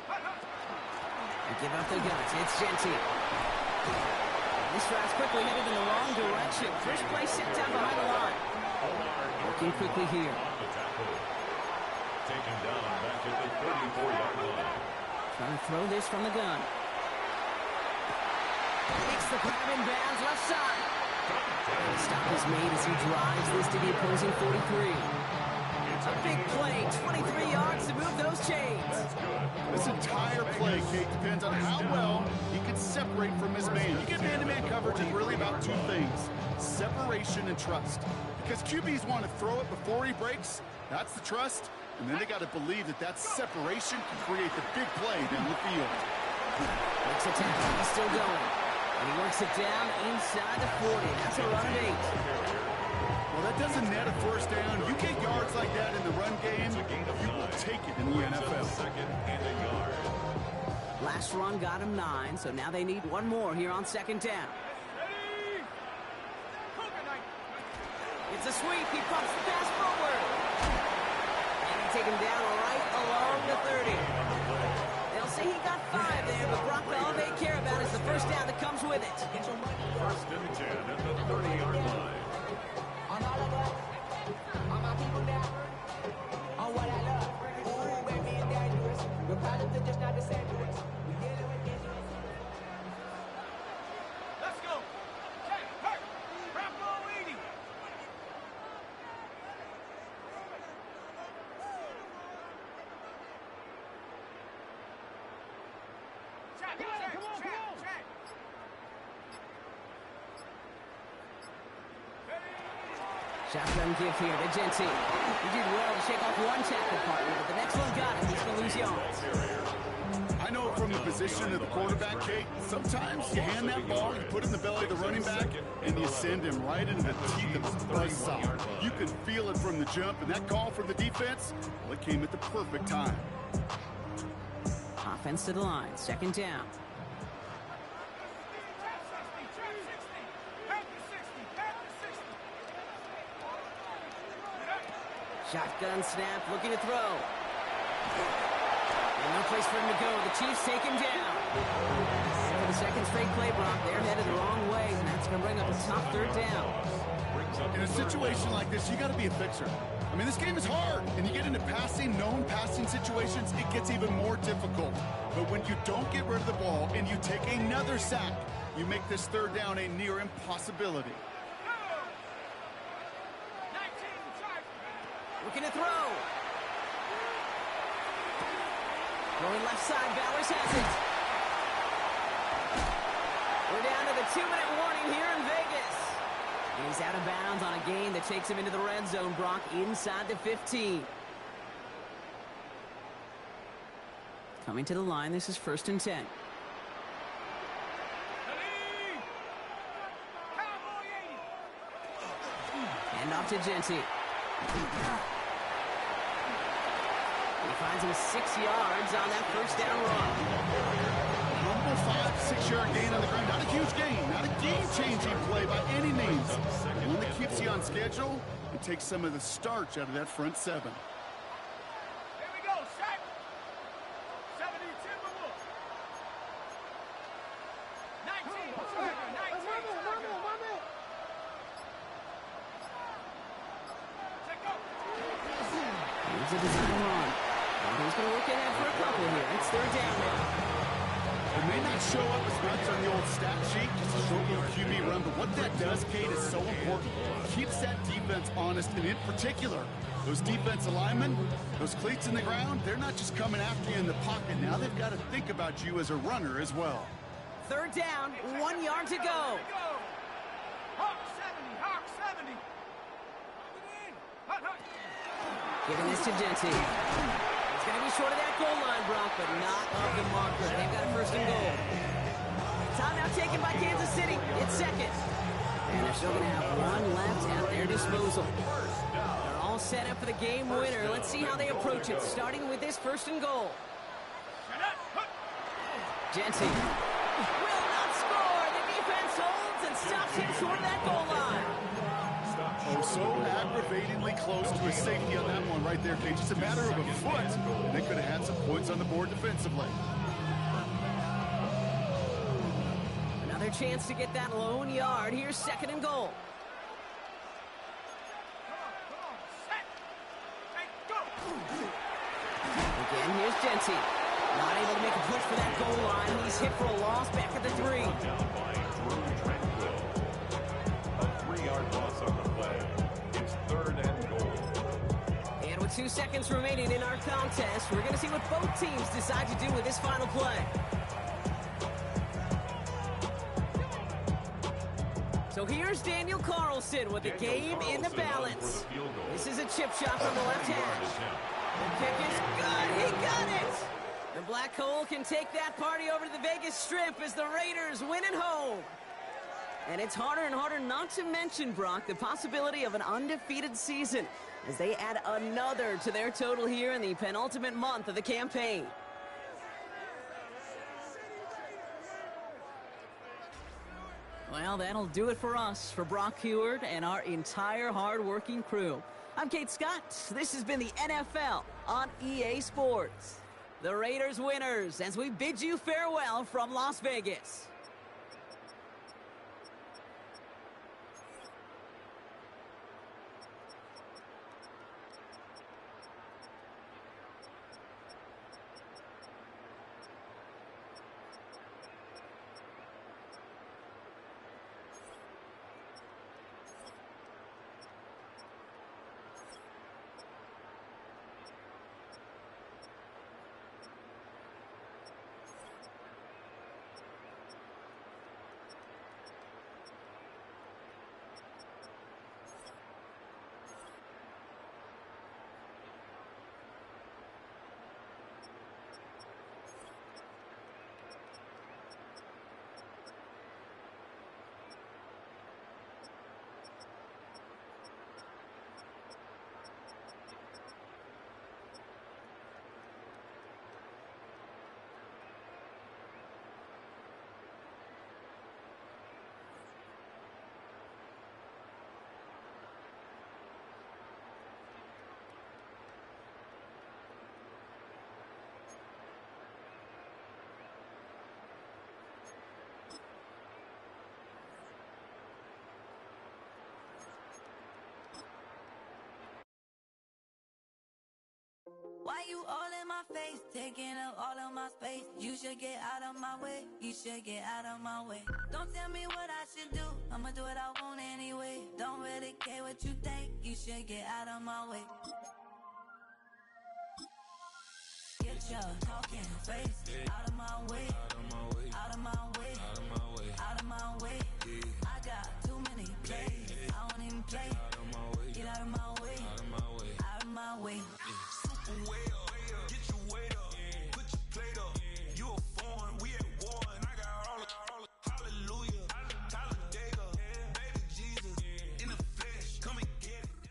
Speaker 2: They give up the guns. It's Gentile. This drive's quickly headed in the wrong direction. First play set down behind the line. Working quickly here.
Speaker 4: Taken down back at the 34-yard line.
Speaker 2: Trying to throw this from the gun. Makes the grab in bounds left side. The stop is made as he drives this to the opposing 43. A big play, 23 yards to move those chains.
Speaker 3: This entire play, Kate, depends on how well he can separate from his man. You get man-to-man coverage is really about two things, separation and trust. Because QBs want to throw it before he breaks, that's the trust, and then they got to believe that separation can create the big play down the field.
Speaker 2: Makes a tackle, he's still going. And he works it down inside the 40. That's a run of 8.
Speaker 3: Well, that doesn't net a first down. You get yards like that in the run game, you will take it in the NFL.
Speaker 4: Second and a yard.
Speaker 2: Last run got him 9, so now they need one more here on second down. It's a sweep. He pumps the pass forward. And he take him down right along the 30. They'll say he got 5 there, but Brock, all they care about is the first down that comes with it.
Speaker 4: First and 10 at the 30-yard line.
Speaker 8: On all of us, on my people now, on what I love. Ooh, baby, it's dangerous. Your problems are just not the same to us. We dealing with issues.
Speaker 7: Let's go. Hey, Bravo 80. Come on.
Speaker 2: Shotgun give here to Gentile. He did well to shake off one tackle partner, but the next one got him. He's going to lose yards.
Speaker 3: I know from the position of the quarterback, Kate, sometimes you hand that ball, you put it in the belly of the running back, and you send him right into the teeth of his buzzsaw. You can feel it from the jump, and that call from the defense, well, it came at the perfect time.
Speaker 2: Offense to the line. Second down. Shotgun snap, looking to throw. And no place for him to go. The Chiefs take him down. For the second straight play, Brock, they're headed the wrong way, and that's going to bring up a tough third down.
Speaker 3: In a situation like this, you got to be a fixer. I mean, this game is hard, and you get into known passing situations, it gets even more difficult. But when you don't get rid of the ball and you take another sack, you make this third down a near impossibility.
Speaker 2: Looking to throw. Going left side, Bowers has it. We're down to the 2-minute warning here in Vegas. He's out of bounds on a gain that takes him into the red zone, Brock, inside the 15. Coming to the line, this is first and 10. Hand off to Gentile. He finds him 6 yards on that first down run.
Speaker 3: little 5-6 yard gain on the ground. Not a huge gain, not a game-changing play by any means. One that keeps you on schedule and takes some of the starch out of that front seven.
Speaker 7: Here we go, set. 70 Timberwolves. 19.
Speaker 2: Here's a design run. He's going to look ahead for a couple here. It's third down now.
Speaker 3: It may not show up as much on the old stat sheet, just a short little QB run, but what that does, Kate, is so important. Keeps that defense honest, and in particular, those defensive linemen, those cleats in the ground, they're not just coming after you in the pocket. Now they've got to think about you as a runner as well.
Speaker 2: Third down, 1 yard to go.
Speaker 7: Hawk 70, Hawk 70. Hut, hut.
Speaker 2: Giving this to Genty. It's going to be short of that goal line, Brock, but not of the marker. They've got a first and goal. Timeout taken by Kansas City. It's second. And they're still going to have one left at their disposal. They're all set up for the game winner. Let's see how they approach it, starting with this first and goal. Genty will not score. The defense holds and stops him short of that goal line.
Speaker 3: Oh, so aggravatingly close to a safety on that one right there, Kate. Just a matter of a foot, and they could have had some points on the board defensively.
Speaker 2: Another chance to get that lone yard. Here's second and goal. Again, here's Genty. Not able to make a push for that goal line. He's hit for a loss back at the 3.
Speaker 4: A 3-yard loss on the play. It's third and goal.
Speaker 2: And with 2 seconds remaining in our contest, we're going to see what both teams decide to do with this final play. So here's Daniel Carlson with the game in the balance. This is a chip shot from the left hash. The kick is good. He got it. The Black Hole can take that party over to the Vegas Strip as the Raiders win at home. And it's harder and harder not to mention, Brock, the possibility of an undefeated season as they add another to their total here in the penultimate month of the campaign. Well, that'll do it for us, for Brock Heward and our entire hard-working crew. I'm Kate Scott. This has been the NFL on EA Sports. The Raiders winners as we bid you farewell from Las Vegas.
Speaker 9: Why you all in my face, taking up all of my space? You should get out of my way, you should get out of my way. Don't tell me what I should do, I'ma do what I want anyway. Don't really care what you think, you should get out of my way. Get your talking face out of my way, out of my way, out of my way. I got too many plays, I don't even play. Get out of my way, out of my way.
Speaker 10: Way up, get your weight up, put your plate up. You a foreign, we at war, and I got all the hallelujah, Talladega, baby Jesus, in the flesh, come and get it.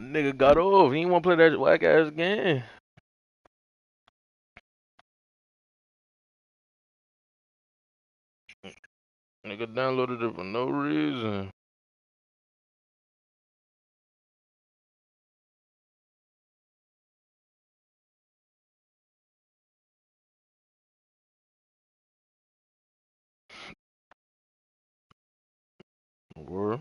Speaker 5: Nigga got off. He ain't want to play that whack ass game. Nigga downloaded it for no reason. Word.